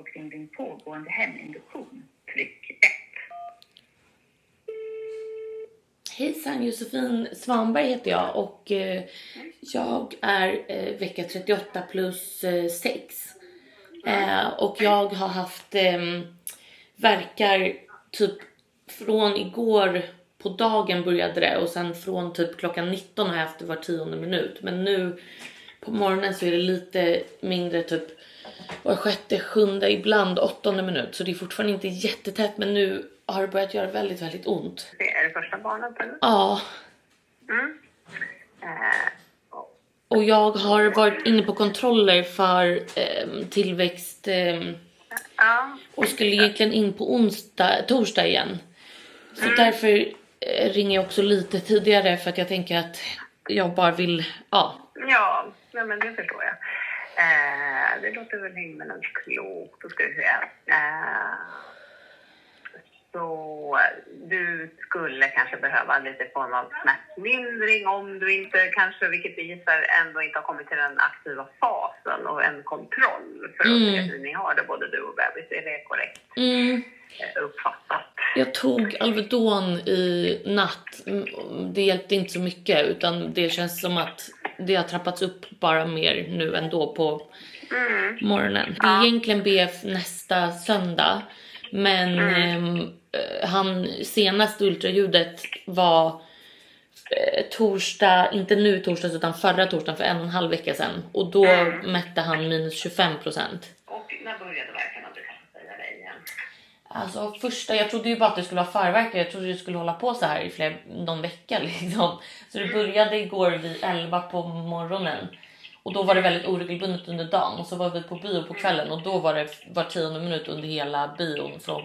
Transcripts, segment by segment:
frågor kring din pågående heminduktion. Tryck 1. Hejsan, Josefin Svanberg heter jag och jag är vecka 38 plus 6. Och jag har haft verkar typ från igår på dagen började det och sen från typ klockan 19 har jag haft det var 10:e minut. Men nu på morgonen så är det lite mindre, typ var 6:e, 7:e, ibland 8:e minut. Så det är fortfarande inte jättetätt, men nu har det börjat göra väldigt, väldigt ont. Det är det första barnet eller? Ja. Och jag har varit inne på kontroller för tillväxt och skulle egentligen in på torsdag igen. Så därför ringer jag också lite tidigare för att jag tänker att jag bara vill, Ja, men det förstår jag. Det låter väl himmelens klokt, då ska vi se. Så du skulle kanske behöva lite form av smärtlindring om du inte kanske, vilket visar, ändå inte har kommit till den aktiva fasen och en kontroll för att se hur ni har det, både du och bebis. Är det korrekt uppfattat? Jag tog Alvedon i natt. Det hjälpte inte så mycket, utan det känns som att det har trappats upp bara mer nu ändå på morgonen. Det är egentligen BF nästa söndag, men han senaste ultraljudet var torsdag, inte nu torsdags utan förra torsdagen för 1,5 vecka sedan. Och då mätte han minus 25%. Och när började verken, om du kan säga det igen? Alltså första, jag trodde ju bara att det skulle vara förverkare. Jag trodde det skulle hålla på så här i någon vecka liksom. Så det började igår vid 11 på morgonen. Och då var det väldigt oregelbundet under dagen. Och så var vi på bio på kvällen. Och då var det var 10:e minut under hela bion från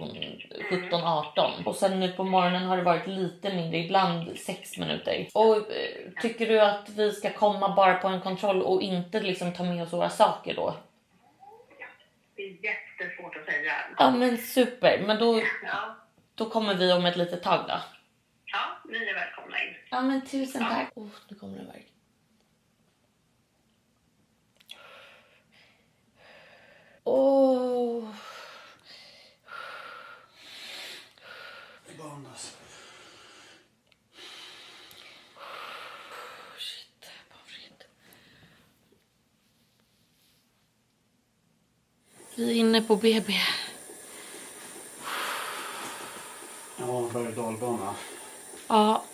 17-18. Och sen nu på morgonen har det varit lite mindre. Ibland 6 minuter. Och tycker du att vi ska komma bara på en kontroll och inte liksom ta med oss våra saker då? Det är jättesvårt att säga. Ja, men super. Men då kommer vi om ett litet tag då. Ja, ni är välkomna in. Ja, men tusen tack. Nu kommer det verk. Shit, vi är inne på BB. Ja, berg- och dalbana. Ja,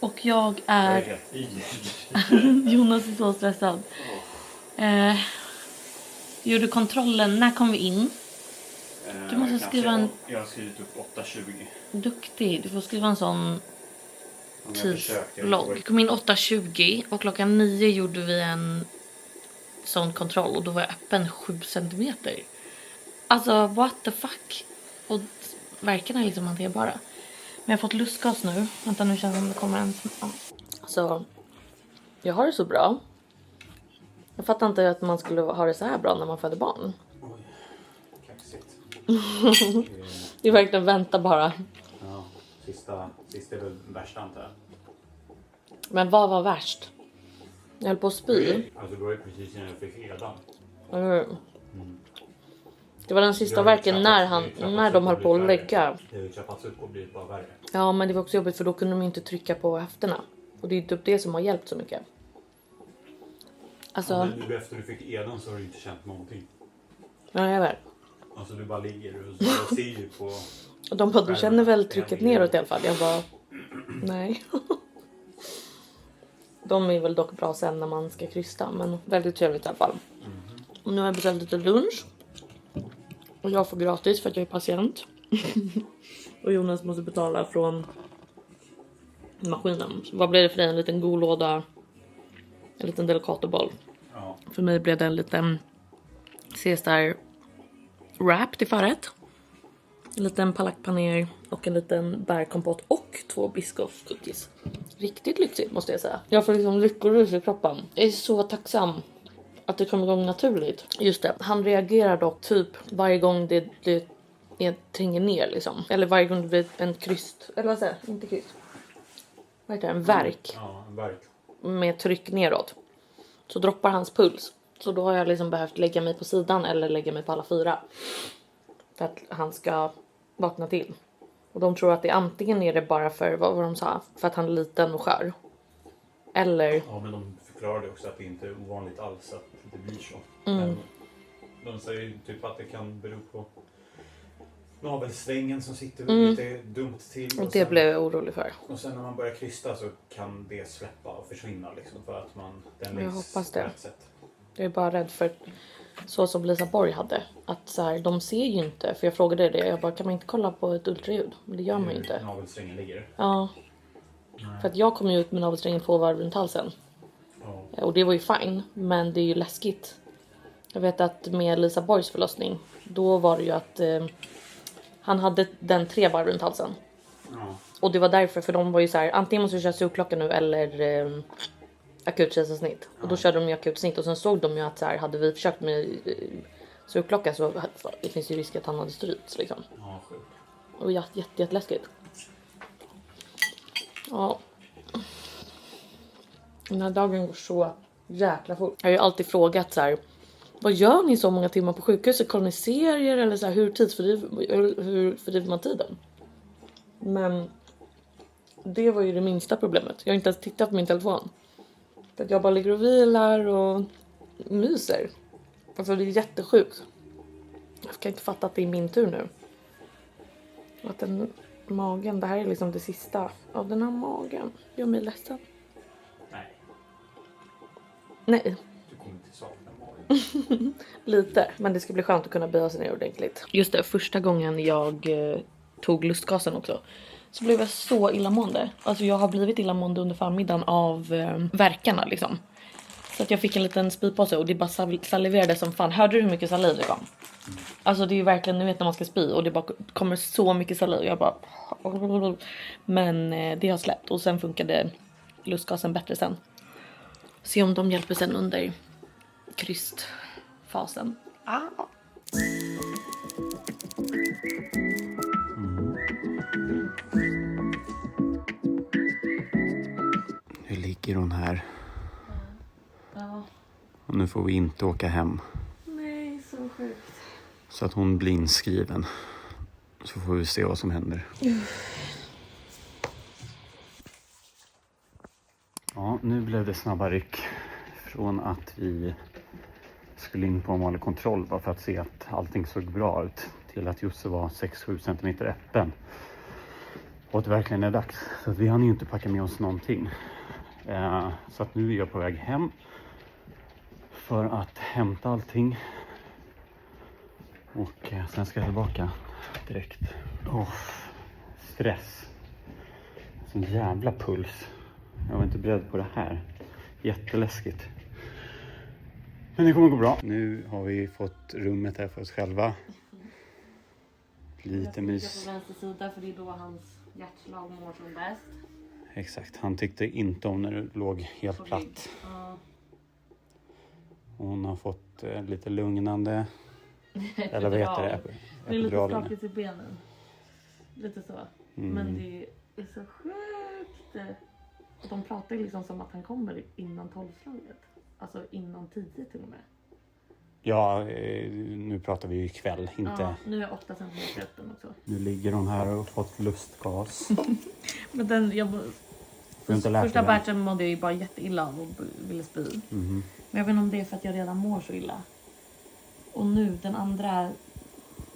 och jag är... Jonas är så stressad. Gjorde kontrollen. När kom vi in? Du måste skriva en... Jag har skrivit upp 8:20. Duktig. Du får skriva en sån tidslogg. Kom in 8:20 och klockan 9 gjorde vi en sån kontroll. Och då var jag öppen 7 centimeter. Alltså, what the fuck? Och verkarna är liksom hanterbara. Men jag har fått lustgas nu. Vänta, nu känns det som det kommer en... Alltså, jag har det så bra. Jag fattar inte att man skulle ha det så här bra när man föder barn. Oj, kaxigt. Det är verkligen vänta bara. Ja, sista är väl värsta antar jag. Men vad var värst? Jag höll på att spy. Alltså det var ju precis när jag fick edan. Det var den sista verken när de höll på att lägga. Det har ju trappats upp och blivit bara värre. Ja, men det var också jobbigt för då kunde de inte trycka på höfterna. Och det är typ det som har hjälpt så mycket. Alltså... Men nu efter du fick edan så har du inte känt någonting. Ja, jag vet. Alltså du bara ligger och så ser ju på... Och de bara, du känner väl trycket neråt i alla fall? Jag bara, nej. De är väl dock bra sen när man ska krysta. Men väldigt trevligt i alla fall. Och nu har jag beställt lite lunch. Och jag får gratis för att jag är patient. Och Jonas måste betala från maskinen. Så vad blir det för dig? En liten god låda. En liten delicatoboll. Ja. För mig blev det en liten Caesar wrap till förrätt. En liten palakpaner och en liten bärkompott och 2 biskopscookies. Riktigt lyxigt måste jag säga. Jag får liksom lyckorus i kroppen. Jag är så tacksam att det kom igång naturligt. Just det, han reagerar dock typ varje gång det tränger ner liksom. Eller varje gång det blir en kryst. Eller vad säger jag? Inte kryst. Vad heter det? En värk. Ja, en värk. Med tryck neråt. Så droppar hans puls. Så då har jag liksom behövt lägga mig på sidan eller lägga mig på alla 4. för att han ska vakna till. Och de tror att det antingen är det bara för, vad de sa, för att han är liten och skör. Eller... Ja, men de förklarade också att det inte är ovanligt alls att det blir så. Men de säger typ att det kan bero på navelsträngen som sitter lite dumt till. Och det blev jag orolig för. Och sen när man börjar krysta så kan det släppa och försvinna liksom, för att jag hoppas det. Sätt. Jag är bara rädd för så som Lisa Borg hade. Att så här, de ser ju inte. För jag frågade det. Jag bara, kan man inte kolla på ett ultraljud? Men det gör man ju inte. Navelsträngen ligger. Ja. Nej. För att jag kom ju ut med navelsträngen 2 varv runt halsen. Ja. Och det var ju fine. Men det är ju läskigt. Jag vet att med Lisa Borgs förlossning. Då var det ju att han hade den 3 varv runt halsen. Ja. Och det var därför. För de var ju så här. Antingen måste du köra sugklocka nu eller... akut kejsarsnitt. Och då körde de ju akut snitt. Och sen såg de ju att så här, hade vi försökt med sugklocka så det finns ju risk att han hade strypts liksom. Ja, sjukt. Och jätteläskigt. Ja. Den här dagen går så jäkla fort. Jag har ju alltid frågat så här. Vad gör ni så många timmar på sjukhuset? Kollar ni serier? Eller så här, hur fördriver man tiden? Men det var ju det minsta problemet. Jag har inte ens tittat på min telefon. För att jag bara ligger och vilar och myser. Alltså det är jättesjukt. Jag kan inte fatta att det är min tur nu. Att den magen, det här är liksom det sista av den här magen. Gör mig ledsen. Nej. Du kommer inte sakna magen. Lite, men det ska bli skönt att kunna böja sig ner ordentligt. Just det, första gången jag tog lustgasen också. Så blev jag så illamående. Alltså jag har blivit illamående under förmiddagen av verkarna liksom. Så att jag fick en liten spypåse och det bara saliverade som fan. Hörde du hur mycket saliv det kom? Alltså det är ju verkligen, nu vet när man ska spy och det bara kommer så mycket saliv. Jag bara... Men det har släppt och sen funkade lustgasen bättre sen. Se om de hjälper sen under krystfasen. Nu ligger hon här. Ja. Och nu får vi inte åka hem. Nej, så sjukt. Så att hon blir inskriven. Så får vi se vad som händer. Ja, nu blev det snabba ryck. Från att vi skulle in på en vanlig kontroll bara för att se att allting såg bra ut. Till att Josse var 6-7 centimeter öppen. Och att det verkligen är dags. Så att vi hann ju inte packa med oss någonting. Så att nu är jag på väg hem. För att hämta allting. Och sen ska jag tillbaka direkt. Stress. Sån jävla puls. Jag var inte beredd på det här. Jätteläskigt. Men det kommer gå bra. Nu har vi fått rummet här för oss själva. Lite mys. På vänster sida för det är då hans hjärtslag mår som bäst. Exakt. Han tyckte inte om när det låg helt platt. Hon har fått lite lugnande. Eller vad heter det? Det är lite skakigt i benen. Lite så. Men det är så sjukt. De pratar liksom som att han kommer innan 12-slaget. Alltså innan 10 till och med. Ja, nu pratar vi ju ikväll. Inte... Ja, nu är 8 centimeter öppen också. Nu ligger hon här och har fått lustgas. Men den, första batchen mådde jag ju bara jätteilla av och ville spy. Men jag vet inte om det är för att jag redan mår så illa. Och nu den andra,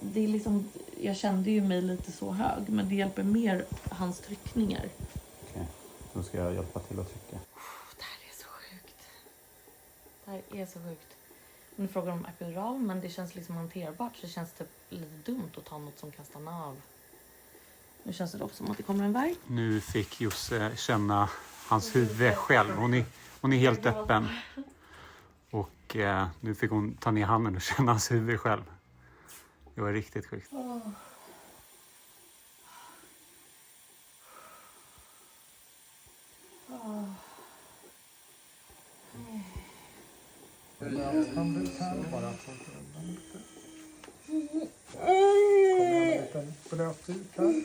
det är liksom, jag kände ju mig lite så hög. Men det hjälper mer hans tryckningar. Okej, då ska jag hjälpa till att trycka. Det här är så sjukt. Det här är så sjukt. Nu frågar de om epidural, men det känns liksom hanterbart. Så det känns typ lite dumt att ta något som kan stanna av. Nu känns det också som att det kommer en värk. Nu fick Josse känna hans huvud själv. Hon är helt öppen. Och nu fick hon ta ner handen och känna hans huvud själv. Det var riktigt sjukt. Handduk här och bara torka undan lite. Kommer en liten blötduk här.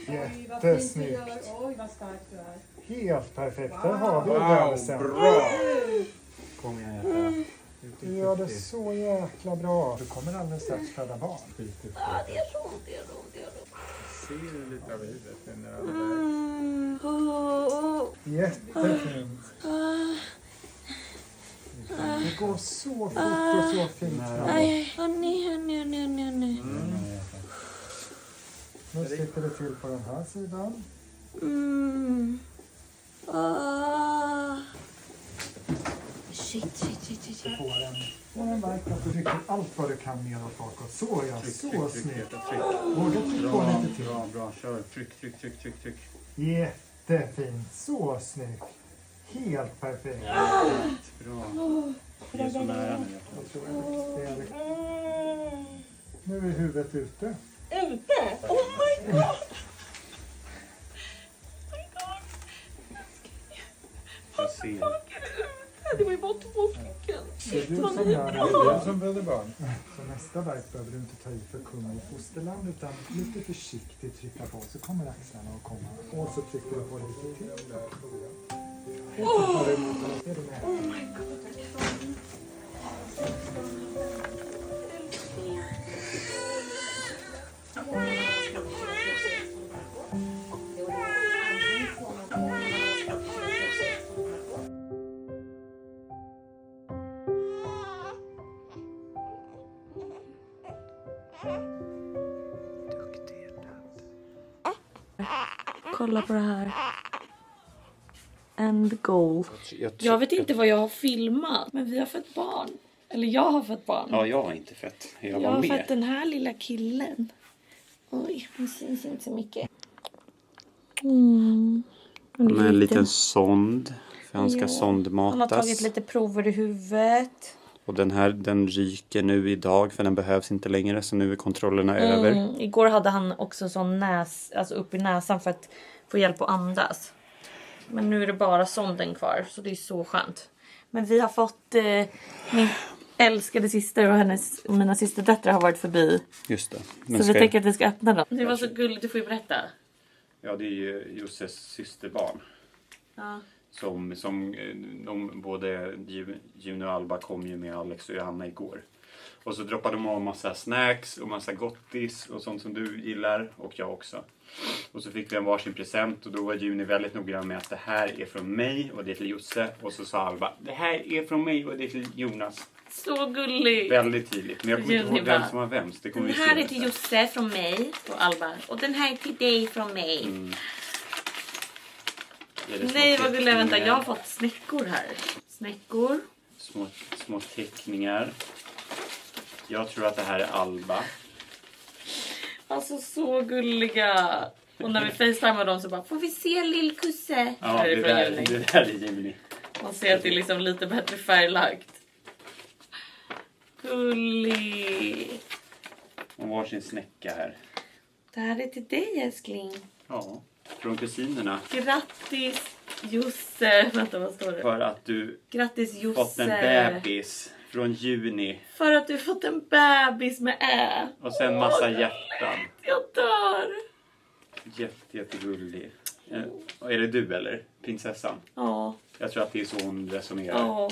Jättesnyggt. Oj, vad stark du är. Helt perfekt. Där har vi bebisen. Bra! Kom igen hjärta. Du gör det så jäkla bra. Du kommer alldeles strax föda barn. Ja, det är så, det är så, det är så. Ser lite av livet. Jättefint. Det går så fort och så fint. Hörni. Nu sitter det till på den här sidan. Shit. Och den verkar att du trycker allt vad du kan neråt bakåt. Så ja, så snyggt. Våga trycka på lite till. Bra, kör. Tryck. Jättefint, så snyggt. Helt perfekt. Bra. Det är så nära nu. Jag tror det är det. Nu är huvudet ute. Ute? Oh my god! Jag ser. Det var ju bara 2 stycken. Det är du som gör det. Det är du som föder barn. Så nästa verk behöver du inte ta i för kung och fosterland utan lite försiktigt trycka på så kommer axlarna att komma. Och så trycker du på lite till. Och så tar du emot den. Är du med? Oh my god. Kolla på det här. End goal. Jag vet inte vad jag har filmat, men vi har fått barn. Eller jag har fått barn. Ja, jag har inte fött. Jag Jag har var fått med. den här lilla killen. Oj, han syns inte så mycket. Med en liten sond. För han ska sondmatas. Han har tagit lite prover i huvudet. Och den här, den ryker nu idag för den behövs inte längre. Så nu är kontrollerna över. Igår hade han också sån alltså upp i näsan för att få hjälp att andas. Men nu är det bara sonden kvar, så det är så skönt. Men vi har fått min älskade syster och mina systerdöttrar har varit förbi. Just det. Så vi tänker att vi ska öppna dem. Det var så gulligt, du får ju berätta. Ja, det är ju Josses systerbarn. Ja. Som de, både Juni och Alba kom ju med Alex och Johanna igår. Och så droppade de av massa snacks och massa gottis och sånt som du gillar och jag också. Och så fick vi en varsin present och då var Juni väldigt noggrann med att det här är från mig och det är till Josse. Och så sa Alba, det här är från mig och det är till Jonas. Så gulligt. Väldigt tydligt, men jag kommer inte ihåg vem som var vems. Det kommer den här är till Josse från mig och Alba. Och den här är till dig från mig. Nej, vad gulligt. Vänta, jag har fått snäckor här. Snäckor. Små teckningar. Jag tror att det här är Alba. Alltså så gulliga. Och när vi facetimar dem så bara, får vi se lillkusse? Ja, det där är Juni. Man ser att det är liksom lite bättre färglagt. Gullig. Och varsin snäcka här. Det här är till dig, älskling. Ja, från kusinerna. Grattis Josse. Vänta, vad står det? För att du Grattis Josse. fått en bebis från Juni. För att du fått en bebis med ä. Och sen massa hjärtan. Jag dör. Jättegullig. Är det du eller? Prinsessan? Ja. Jag tror att det är så hon resonerar. Ja.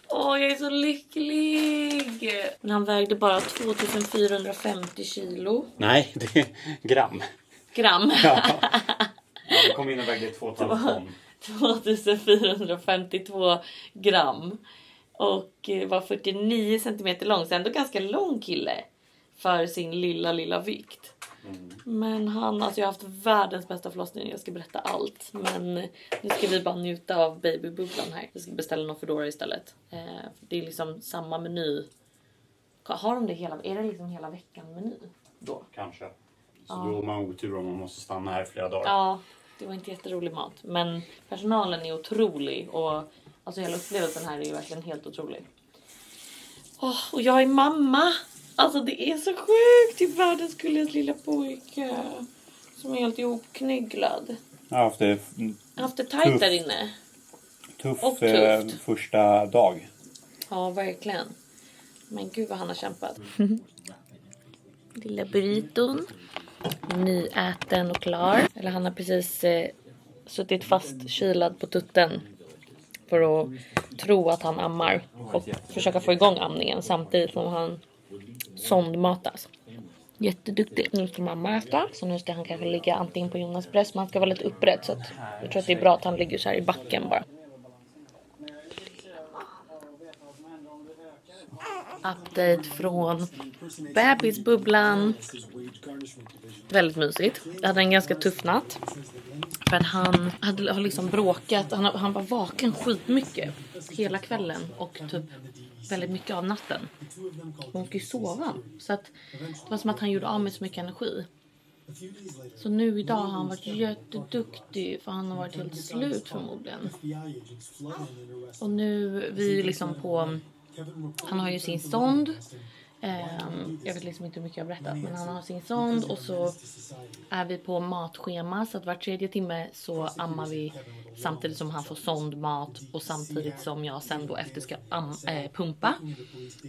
Jag är så lycklig. Men han vägde bara 2450 kilo. Nej, det är gram. Gram. Ja, det kom in och vägde 2,5 ton. 2452 gram. Och var 49 centimeter lång. Så ändå ganska lång kille. För sin lilla vikt. Men jag har haft världens bästa förlossning. Jag ska berätta allt. Men nu ska vi bara njuta av babybubblan här. Jag ska beställa någon Foodora istället. Det är liksom samma meny. Har de det är det liksom hela veckan meny då? Kanske. Så då har man otur om man måste stanna här flera dagar. Ja, det var inte jätterolig mat. Men personalen är otrolig. Och alltså hela upplevelsen här är ju verkligen helt otrolig. Och jag är mamma. Alltså det är så sjukt. Till världens gulligaste lilla pojke. Som är helt ihopknygglad. Jag har haft det tajt där inne. Tufft första dag. Ja, verkligen. Men gud vad han har kämpat. Lilla burriton. Nyäten och klar. Eller han har precis suttit fast kylad på tutten. för att tro att han ammar och försöka få igång amningen samtidigt som han sondmatas. Jätteduktig. Nu ska mamma äta, så nu ska han kanske ligga antingen på Jonas bröst, man ska vara lite upprätt, så att jag tror att det är bra att han ligger så här i backen bara. Update från bebisbubblan. Väldigt mysigt. Jag hade en ganska tuff natt. För att han hade liksom bråkat. Han var vaken skitmycket hela kvällen och typ väldigt mycket av natten. Hon skulle sova. Så att det var som att han gjorde av med så mycket energi. Så nu idag har han varit jätteduktig, för han har varit helt slut förmodligen. Och nu vi liksom på... Han har ju sin sond. Jag vet liksom inte hur mycket jag har berättat, men han har sin sond. Och så är vi på matschema, så att var 3:e timme så ammar vi samtidigt som han får sondmat, och samtidigt som jag sen då efter ska pumpa.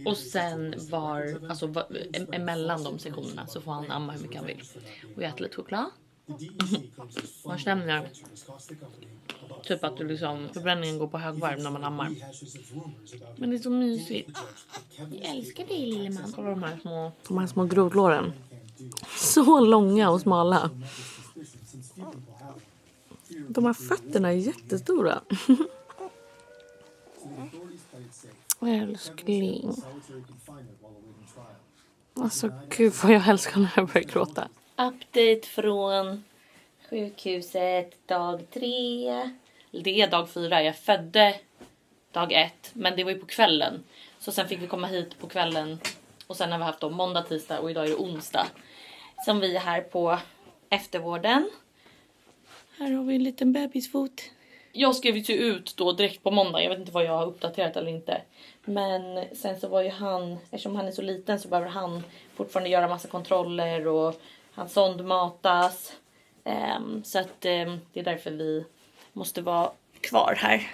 Och sen emellan de sessionerna så får han amma hur mycket han vill. Och jag äter lite choklad. Man känner typ att du liksom, förbränningen går på högvarv när man ammar. Men det är så mysigt. Jag älskar dig, lille man. Kolla de här små grodlåren. Så långa och smala. De här fötterna är jättestora. Älskling. Alltså gud vad jag älskar när jag börjar gråta. Update från sjukhuset dag 3. Det är dag 4. Jag födde dag 1. Men det var ju på kvällen. Så sen fick vi komma hit på kvällen. Och sen har vi haft då måndag, tisdag och idag är det onsdag. Som vi är här på eftervården. Här har vi en liten bebisfot. Jag skrev ju ut då direkt på måndag. Jag vet inte vad jag har uppdaterat eller inte. Men sen så var ju han, eftersom han är så liten så behöver han fortfarande göra massa kontroller. Och han sondmatas. Så att det är därför vi måste vara kvar här.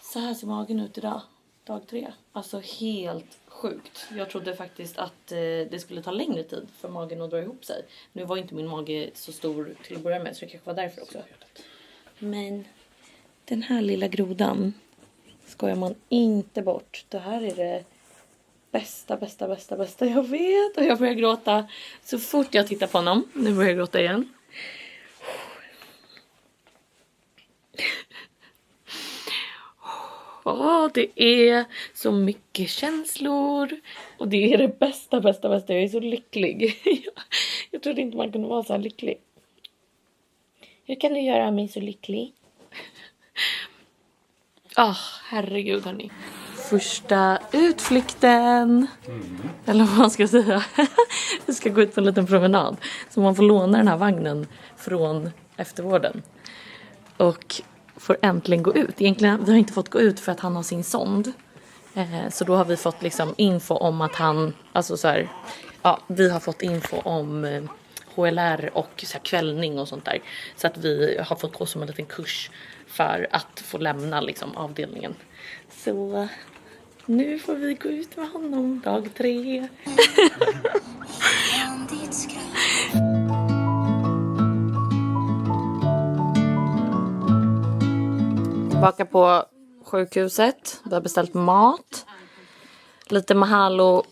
Så här ser magen ut idag. Dag 3. Alltså helt sjukt. Jag trodde faktiskt att det skulle ta längre tid för magen att dra ihop sig. Nu var inte min mage så stor till att börja med, så det kanske var därför också. Men den här lilla grodan skojar man inte bort. Det här är det bästa jag vet. Och jag börjar gråta så fort jag tittar på honom. Nu börjar jag gråta igen. Det är så mycket känslor. Och det är det bästa. Jag är så lycklig. Jag trodde inte man kunde vara så här lycklig. Hur kan du göra mig så lycklig? Herregud hörni. Första utflykten. Eller vad man ska säga. Vi ska gå ut på en liten promenad. Så man får låna den här vagnen från eftervården. Och får äntligen gå ut. Egentligen vi har inte fått gå ut för att han har sin sond. Så då har vi fått liksom info om att han, alltså så här, ja, vi har fått info om HLR och så här kvällning och sånt där. Så att vi har fått gå som en liten kurs för att få lämna liksom avdelningen. Så nu får vi gå ut med honom dag 3. Tillbaka på sjukhuset. Vi har beställt mat. Lite mahalo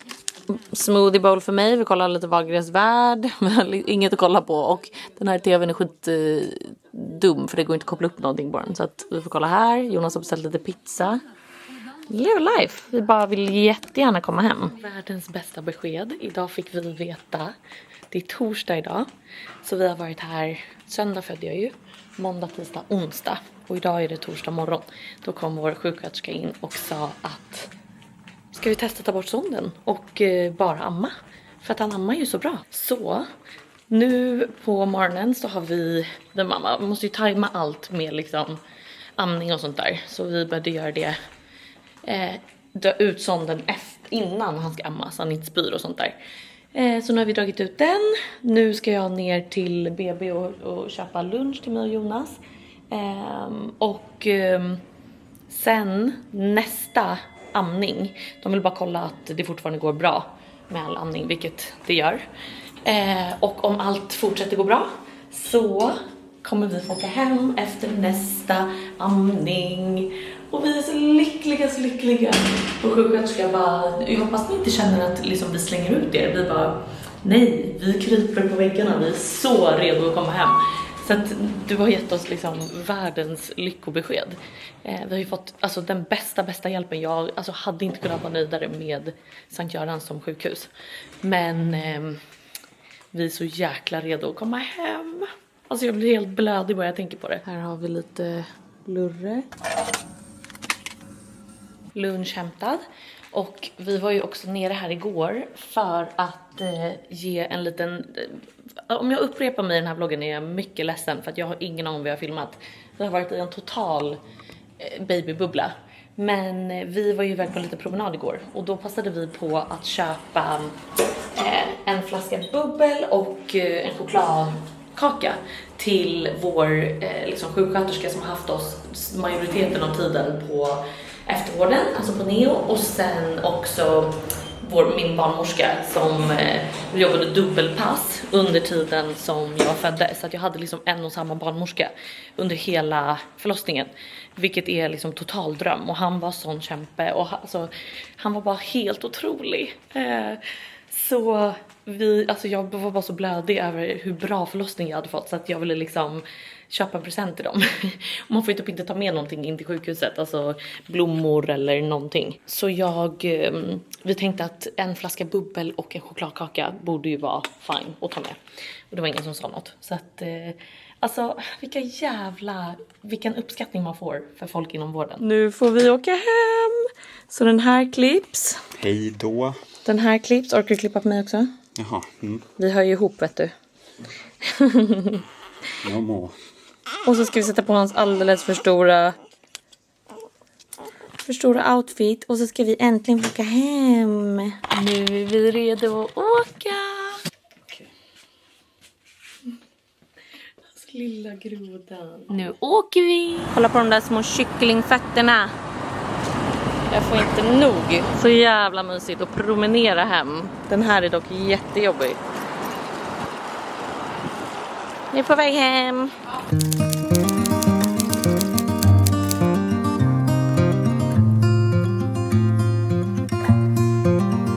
smoothie bowl för mig. Vi kollar lite Wahlgrens värld. Men inget att kolla på. Och den här tvn är skitdum. För det går inte att koppla upp någonting på den. Så att vi får kolla här. Jonas har beställt lite pizza. Live life. Vi bara vill jättegärna komma hem. Världens bästa besked. Idag fick vi veta. Det är torsdag idag. Så vi har varit här. Söndag födde jag ju. Måndag, tisdag, onsdag. Och idag är det torsdag morgon. Då kom vår sjuksköterska in och sa att ska vi testa ta bort sonden och bara amma. För att han ammar ju så bra. Så nu på morgonen så har vi, den mamma måste ju tajma allt med liksom amning och sånt där. Så vi började göra det. Dra ut sonden innan han ska amma så han inte spyr och sånt där. Så nu har vi dragit ut den. Nu ska jag ner till BB och köpa lunch till mig och Jonas. Sen nästa amning. De vill bara kolla att det fortfarande går bra med all amning, vilket det gör. Och om allt fortsätter gå bra så kommer vi få åka hem efter nästa amning. Och vi är så lyckliga. Och sjuksköterskan bara, jag hoppas ni inte känner att liksom, vi slänger ut er. Vi bara, nej, vi kryper på väggarna. Vi är så redo att komma hem. Så att du har gett oss liksom världens lyckobesked. Vi har ju fått alltså, den bästa hjälpen. Jag alltså, hade inte kunnat vara nöjdare med Sankt Görans som sjukhus. Men vi är så jäkla redo att komma hem. Alltså jag blir helt blödig bara jag tänker på det. Här har vi lite lurre. Lunch hämtad. Och vi var ju också nere här igår för att ge en liten... Om jag upprepar mig i den här vloggen är jag mycket ledsen för att jag har ingen aning om vad jag har filmat. Det har varit i en total babybubbla. Men vi var ju iväg på lite promenad igår och då passade vi på att köpa en flaska bubbel och en chokladkaka till vår liksom, sjuksköterska som har haft oss majoriteten av tiden på eftervården, alltså på Neo, och sen också min barnmorska som jobbade dubbelpass under tiden som jag föddes, så att jag hade liksom en och samma barnmorska under hela förlossningen, vilket är liksom total dröm. Och han var sån kämpe och alltså, han var bara helt otrolig. Så jag var bara så blödig över hur bra förlossning jag hade fått så att jag ville liksom köpa en present till dem. Man får ju typ inte ta med någonting in till sjukhuset, alltså blommor eller någonting. Så vi tänkte att en flaska bubbel och en chokladkaka borde ju vara fine att ta med. Och det var ingen som sa något. Så att, alltså vilken uppskattning man får för folk inom vården. Nu får vi åka hem. Så den här klipps. Hej då. Den här klipps. Orkar du klippa på mig också? Jaha. Mm. Vi hör ju ihop, vet du. Jag må. Och så ska vi sätta på hans alldeles för stora outfit. Och så ska vi äntligen åka hem. Nu är vi redo att åka. Okay. Alltså lilla grodan. Nu åker vi. Kolla på de där små kycklingfötterna. Jag får inte nog. Så jävla mysigt att promenera hem. Den här är dock jättejobbig. Nu är på väg hem.